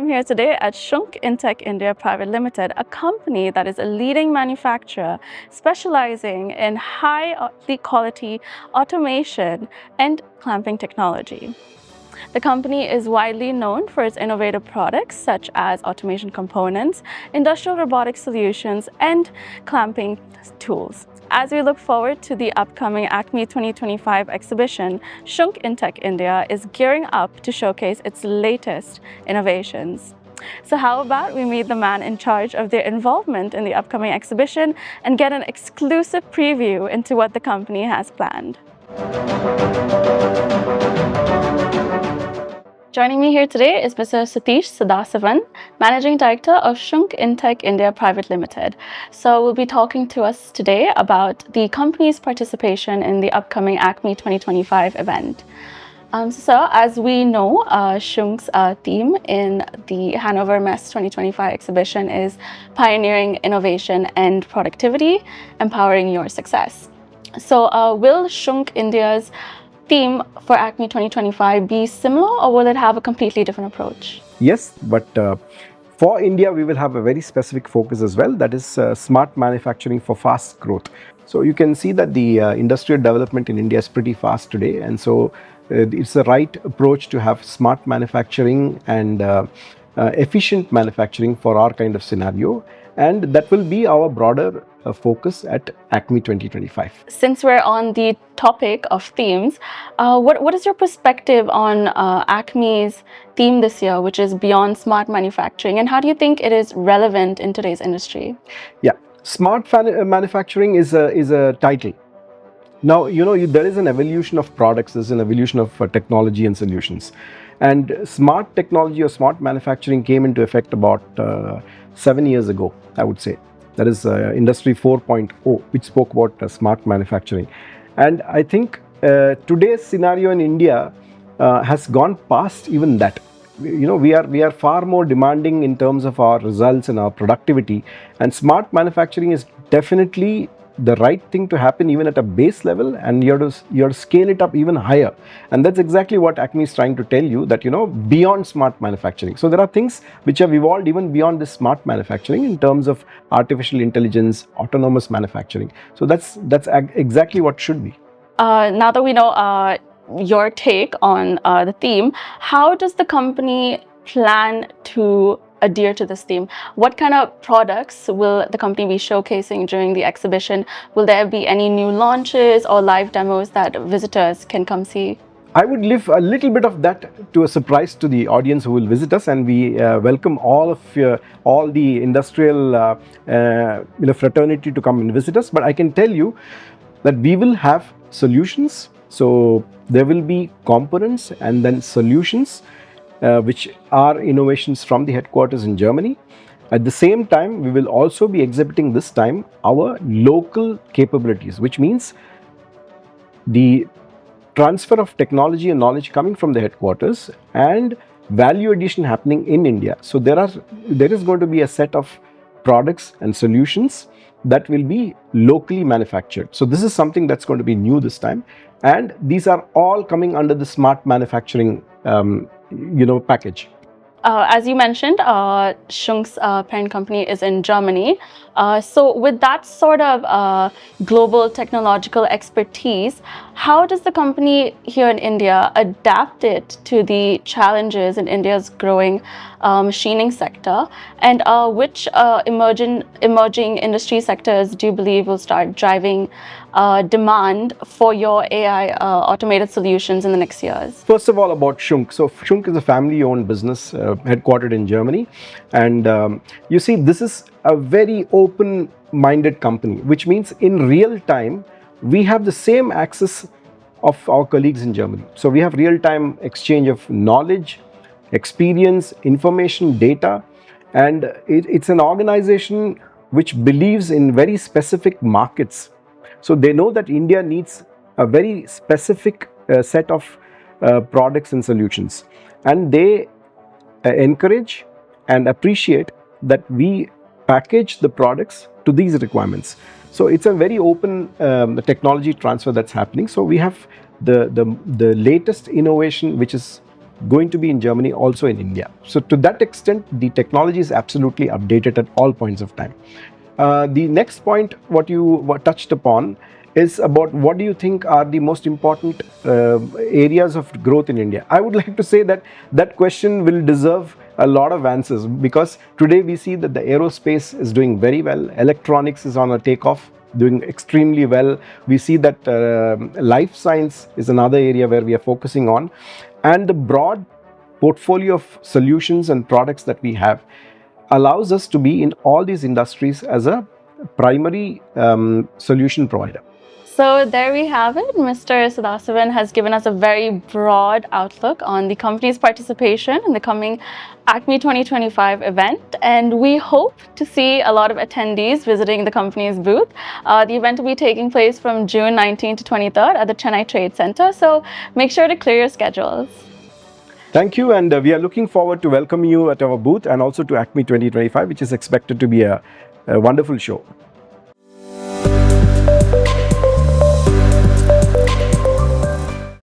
I'm here today at SCHUNK Intec India Private Limited, a company that is a leading manufacturer specializing in high quality automation and clamping technology. The company is widely known for its innovative products such as automation components, industrial robotic solutions, and clamping tools. As we look forward to the upcoming ACMEE 2025 exhibition, SCHUNK Intec India is gearing up to showcase its latest innovations. So how about we meet the man in charge of their involvement in the upcoming exhibition and get an exclusive preview into what the company has planned. Joining me here today is Mr. Satish Sadasivan, Managing Director of SCHUNK Intec India Private Limited. So we'll be talking to us today about the company's participation in the upcoming ACMEE 2025 event. So as we know, SCHUNK's theme in the Hanover Messe 2025 exhibition is pioneering innovation and productivity, empowering your success. So will SCHUNK India's theme for ACMEE 2025 be similar, or will it have a completely different approach? Yes, but for India, we will have a very specific focus as well, that is smart manufacturing for fast growth. So you can see that the industrial development in India is pretty fast today, and so it's the right approach to have smart manufacturing and efficient manufacturing for our kind of scenario, and that will be our broader focus at ACMEE 2025. Since we're on the topic of themes, what is your perspective on ACMEE's theme this year, which is Beyond Smart Manufacturing, and how do you think it is relevant in today's industry? Yeah, smart manufacturing is a title. Now, there is an evolution of products, there's an evolution of technology and solutions. And smart technology or smart manufacturing came into effect about 7 years ago, I would say. That is Industry 4.0, which spoke about smart manufacturing. And I think today's scenario in India has gone past even that. We are far more demanding in terms of our results and our productivity. And smart manufacturing is definitely the right thing to happen even at a base level, and you have to scale it up even higher. And that's exactly what ACMEE is trying to tell you, that beyond smart manufacturing. So there are things which have evolved even beyond this smart manufacturing in terms of artificial intelligence, autonomous manufacturing. So that's exactly what should be. Now that we know your take on the theme, how does the company plan to adhere to this theme? What kind of products will the company be showcasing during the exhibition? Will there be any new launches or live demos that visitors can come see? I would leave a little bit of that to a surprise to the audience who will visit us, and we welcome all the industrial fraternity to come and visit us. But I can tell you that we will have solutions. So there will be components and then solutions, which are innovations from the headquarters in Germany. At the same time, we will also be exhibiting this time our local capabilities, which means the transfer of technology and knowledge coming from the headquarters and value addition happening in India. So there is going to be a set of products and solutions that will be locally manufactured. So this is something that's going to be new this time, and these are all coming under the smart manufacturing package. As you mentioned, SCHUNK's parent company is in Germany. So with that sort of global technological expertise, how does the company here in India adapt it to the challenges in India's growing machining sector? And which emerging industry sectors do you believe will start driving demand for your AI automated solutions in the next years? First of all, about SCHUNK. So SCHUNK is a family-owned business headquartered in Germany. And you see, this is a very open-minded company, which means in real time, we have the same access of our colleagues in Germany. So we have real-time exchange of knowledge, experience, information, data. And it's an organization which believes in very specific markets. So they know that India needs a very specific set of products and solutions. And they encourage and appreciate that we package the products to these requirements. So it's a very open technology transfer that's happening. So we have the latest innovation which is going to be in Germany, also in India. So to that extent, the technology is absolutely updated at all points of time. The next point, what you touched upon, is about what do you think are the most important areas of growth in India. I would like to say that that question will deserve a lot of answers, because today we see that the aerospace is doing very well, electronics is on a takeoff, doing extremely well. We see that life science is another area where we are focusing on, and the broad portfolio of solutions and products that we have allows us to be in all these industries as a primary solution provider. So there we have it. Mr. Sadasivan has given us a very broad outlook on the company's participation in the coming ACMEE 2025 event, and we hope to see a lot of attendees visiting the company's booth. The event will be taking place from June 19th to 23rd at the Chennai Trade Center, so make sure to clear your schedules. Thank you, and we are looking forward to welcoming you at our booth and also to ACMEE 2025, which is expected to be a wonderful show.